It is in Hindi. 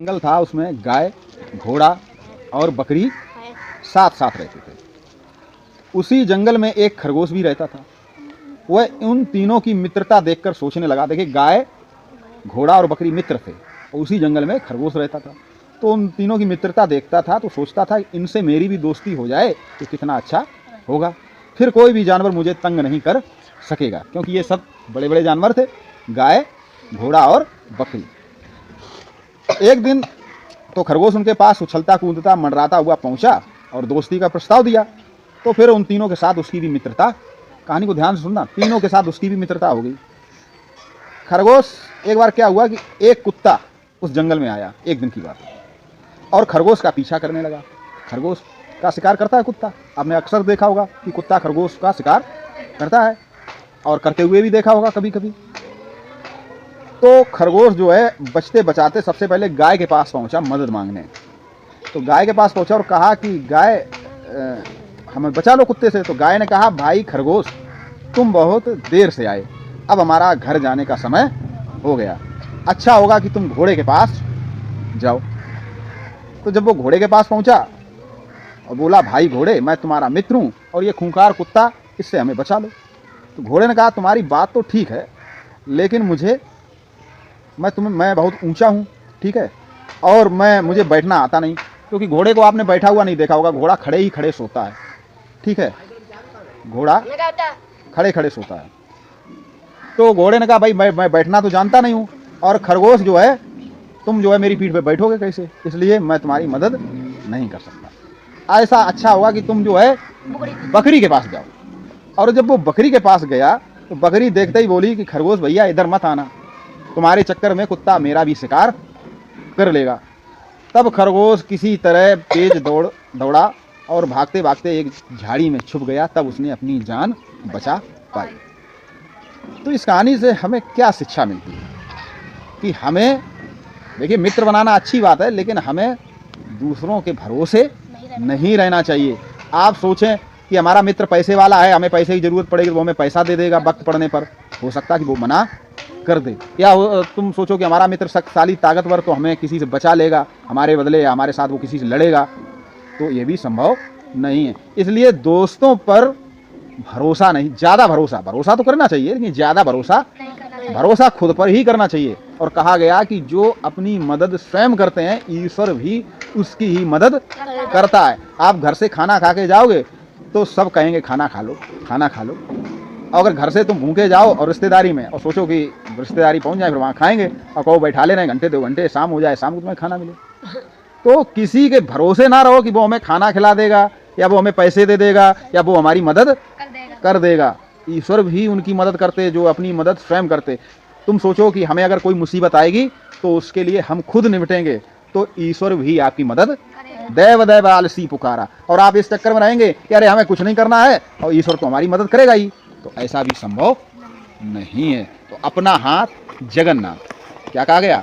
जंगल था, उसमें गाय, घोड़ा और बकरी साथ साथ रहते थे। उसी जंगल में एक खरगोश भी रहता था। वह उन तीनों की मित्रता देखकर सोचने लगा। देखिए, गाय, घोड़ा और बकरी मित्र थे और उसी जंगल में खरगोश रहता था। तो उन तीनों की मित्रता देखता था तो सोचता था इनसे मेरी भी दोस्ती हो जाए तो कितना अच्छा होगा। फिर कोई भी जानवर मुझे तंग नहीं कर सकेगा, क्योंकि ये सब बड़े बड़े जानवर थे, गाय, घोड़ा और बकरी। एक दिन तो खरगोश उनके पास उछलता कूदता मंडराता हुआ पहुंचा और दोस्ती का प्रस्ताव दिया। तो फिर उन तीनों के साथ उसकी भी मित्रता, कहानी को ध्यान से सुनना, तीनों के साथ उसकी भी मित्रता हो गई। खरगोश, एक बार क्या हुआ कि एक कुत्ता उस जंगल में आया, एक दिन की बात है, और खरगोश का पीछा करने लगा। खरगोश का शिकार करता है कुत्ता, आपने अक्सर देखा होगा कि कुत्ता खरगोश का शिकार करता है और करते हुए भी देखा होगा कभी कभी। तो खरगोश जो है बचते बचाते सबसे पहले गाय के पास पहुंचा मदद मांगने। तो गाय के पास पहुंचा और कहा कि गाय, हमें बचा लो कुत्ते से। तो गाय ने कहा, भाई खरगोश, तुम बहुत देर से आए, अब हमारा घर जाने का समय हो गया, अच्छा होगा कि तुम घोड़े के पास जाओ। तो जब वो घोड़े के पास पहुंचा और बोला, भाई घोड़े, मैं तुम्हारा मित्र हूँ और ये खूंखार कुत्ता, इससे हमें बचा लो। तो घोड़े ने कहा, तुम्हारी बात तो ठीक है, लेकिन मैं बहुत ऊंचा हूँ, ठीक है, और मुझे बैठना आता नहीं, क्योंकि घोड़े को आपने बैठा हुआ नहीं देखा होगा, घोड़ा खड़े ही खड़े सोता है, ठीक है, घोड़ा खड़े खड़े सोता है। तो घोड़े ने कहा, भाई मैं बैठना तो जानता नहीं हूँ, और खरगोश जो है, तुम जो है मेरी पीठ पे बैठोगे कैसे, इसलिए मैं तुम्हारी मदद नहीं कर सकता। ऐसा अच्छा होगा कि तुम जो है बकरी के पास जाओ। और जब वो बकरी के पास गया तो बकरी देखते ही बोली कि खरगोश भैया, इधर मत आना, तुम्हारे चक्कर में कुत्ता मेरा भी शिकार कर लेगा। तब खरगोश किसी तरह तेज दौड़ा और भागते भागते एक झाड़ी में छुप गया। तब उसने अपनी जान बचा पाई। तो इस कहानी से हमें क्या शिक्षा मिलती है कि हमें, देखिए, मित्र बनाना अच्छी बात है, लेकिन हमें दूसरों के भरोसे नहीं रहना चाहिए। आप सोचें कि हमारा मित्र पैसे वाला है, हमें पैसे की ज़रूरत पड़ेगी तो वो हमें पैसा दे देगा वक्त पड़ने पर, हो सकता है कि वो मना कर दे। या तुम सोचो कि हमारा मित्र शक्तिशाली ताकतवर, तो हमें किसी से बचा लेगा, हमारे बदले या हमारे साथ वो किसी से लड़ेगा, तो ये भी संभव नहीं है। इसलिए दोस्तों पर भरोसा नहीं, ज़्यादा भरोसा तो करना चाहिए, लेकिन ज़्यादा भरोसा खुद पर ही करना चाहिए। और कहा गया कि जो अपनी मदद स्वयं करते हैं, ईश्वर भी उसकी ही मदद करता है। आप घर से खाना खा के जाओगे तो सब कहेंगे खाना खा लो, खाना खा लो। अगर घर से तुम भूखे जाओ और रिश्तेदारी में और सोचो कि रिश्तेदारी पहुंच जाए, फिर वहाँ खाएंगे और कहो बैठा लेना, घंटे 2 घंटे, शाम हो जाए, शाम को तुम्हें खाना मिले। तो किसी के भरोसे ना रहो कि वो हमें खाना खिला देगा या वो हमें पैसे दे देगा या वो हमारी मदद कर देगा। ईश्वर भी उनकी मदद करते जो अपनी मदद स्वयं करते। तुम सोचो कि हमें अगर कोई मुसीबत आएगी तो उसके लिए हम खुद निपटेंगे, तो ईश्वर भी आपकी मदद, देव देव आलसी पुकारा। और आप इस चक्कर में रहेंगे कि अरे हमें कुछ नहीं करना है और ईश्वर तो हमारी मदद करेगा ही, तो ऐसा भी संभव नहीं है। तो अपना हाथ जगन्नाथ, क्या कहा गया?